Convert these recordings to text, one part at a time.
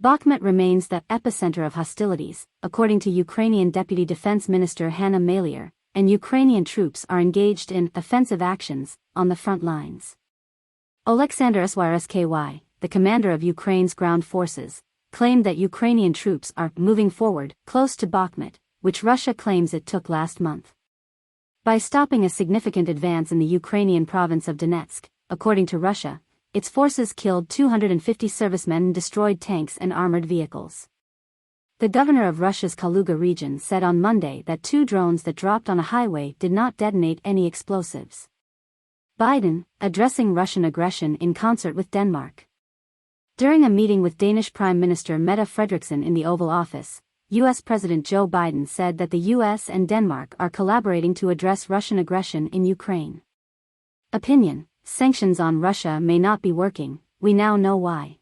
Bakhmut remains the epicenter of hostilities, according to Ukrainian Deputy Defense Minister Hanna Maliar, and Ukrainian troops are engaged in offensive actions on the front lines. Oleksandr Syrsky, the commander of Ukraine's ground forces, claimed that Ukrainian troops are moving forward close to Bakhmut, which Russia claims it took last month. By stopping a significant advance in the Ukrainian province of Donetsk, according to Russia, its forces killed 250 servicemen and destroyed tanks and armored vehicles. The governor of Russia's Kaluga region said on Monday that 2 drones that dropped on a highway did not detonate any explosives. Biden, addressing Russian aggression in concert with Denmark. During a meeting with Danish Prime Minister Mette Frederiksen in the Oval Office, U.S. President Joe Biden said that the U.S. and Denmark are collaborating to address Russian aggression in Ukraine. Opinion: sanctions on Russia may not be working, we now know why.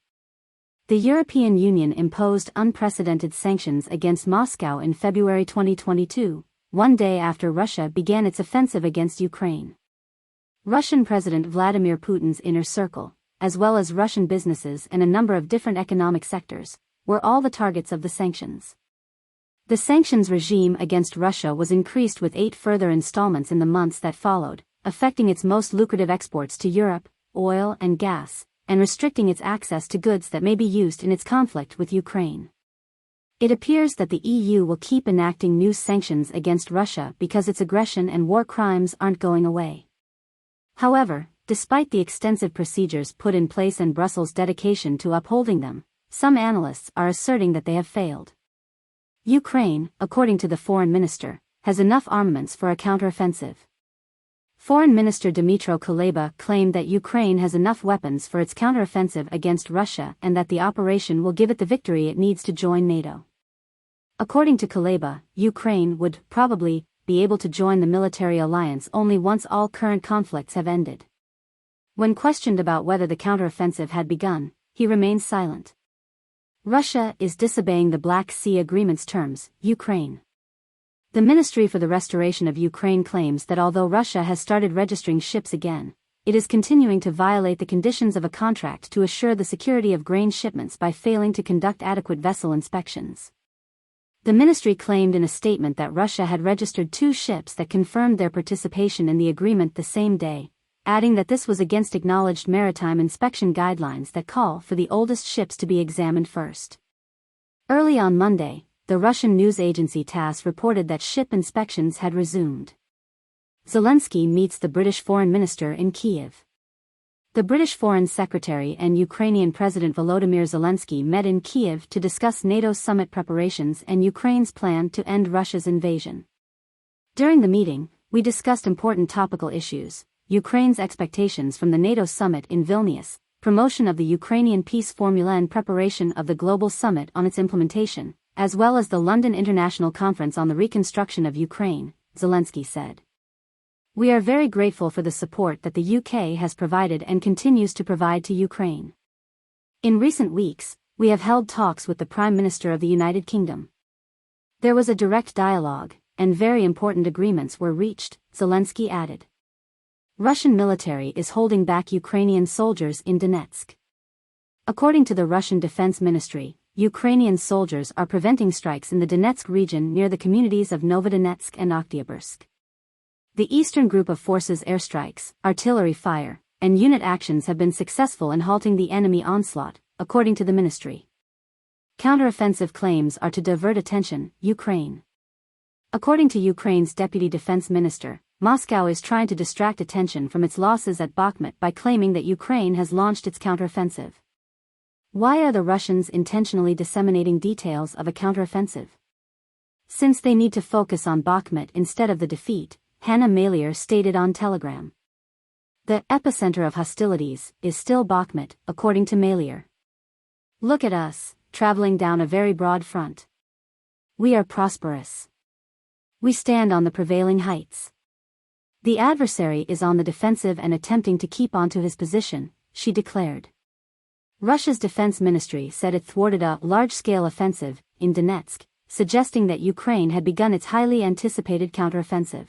The European Union imposed unprecedented sanctions against Moscow in February 2022, one day after Russia began its offensive against Ukraine. Russian President Vladimir Putin's inner circle, as well as Russian businesses and a number of different economic sectors, were all the targets of the sanctions. The sanctions regime against Russia was increased with 8 further installments in the months that followed, affecting its most lucrative exports to Europe, oil and gas, and restricting its access to goods that may be used in its conflict with Ukraine. It appears that the EU will keep enacting new sanctions against Russia because its aggression and war crimes aren't going away. However, despite the extensive procedures put in place and Brussels' dedication to upholding them, some analysts are asserting that they have failed. Ukraine, according to the foreign minister, has enough armaments for a counteroffensive. Foreign Minister Dmytro Kuleba claimed that Ukraine has enough weapons for its counteroffensive against Russia and that the operation will give it the victory it needs to join NATO. According to Kuleba, Ukraine would probably be able to join the military alliance only once all current conflicts have ended. When questioned about whether the counteroffensive had begun, he remained silent. Russia is disobeying the Black Sea Agreement's terms, Ukraine. The Ministry for the Restoration of Ukraine claims that although Russia has started registering ships again, it is continuing to violate the conditions of a contract to assure the security of grain shipments by failing to conduct adequate vessel inspections. The ministry claimed in a statement that Russia had registered 2 ships that confirmed their participation in the agreement the same day, adding that this was against acknowledged maritime inspection guidelines that call for the oldest ships to be examined first. Early on Monday, the Russian news agency TASS reported that ship inspections had resumed. Zelensky meets the British Foreign Minister in Kyiv. The British Foreign Secretary and Ukrainian President Volodymyr Zelensky met in Kyiv to discuss NATO's summit preparations and Ukraine's plan to end Russia's invasion. During the meeting, we discussed important topical issues: Ukraine's expectations from the NATO summit in Vilnius, promotion of the Ukrainian peace formula and preparation of the global summit on its implementation, as well as the London International Conference on the Reconstruction of Ukraine, Zelensky said. We are very grateful for the support that the UK has provided and continues to provide to Ukraine. In recent weeks, we have held talks with the Prime Minister of the United Kingdom. There was a direct dialogue, and very important agreements were reached, Zelensky added. Russian military is holding back Ukrainian soldiers in Donetsk. According to the Russian Defense Ministry, Ukrainian soldiers are preventing strikes in the Donetsk region near the communities of Novodonetsk and Oktyabrsk. The Eastern Group of Forces airstrikes, artillery fire, and unit actions have been successful in halting the enemy onslaught, according to the ministry. Counteroffensive claims are to divert attention, Ukraine. According to Ukraine's Deputy Defense Minister, Moscow is trying to distract attention from its losses at Bakhmut by claiming that Ukraine has launched its counteroffensive. Why are the Russians intentionally disseminating details of a counteroffensive? Since they need to focus on Bakhmut instead of the defeat, Hanna Maliar stated on Telegram. The epicenter of hostilities is still Bakhmut, according to Maliar. Look at us, traveling down a very broad front. We are prosperous. We stand on the prevailing heights. The adversary is on the defensive and attempting to keep onto his position, she declared. Russia's defense ministry said it thwarted a large-scale offensive in Donetsk, suggesting that Ukraine had begun its highly anticipated counteroffensive.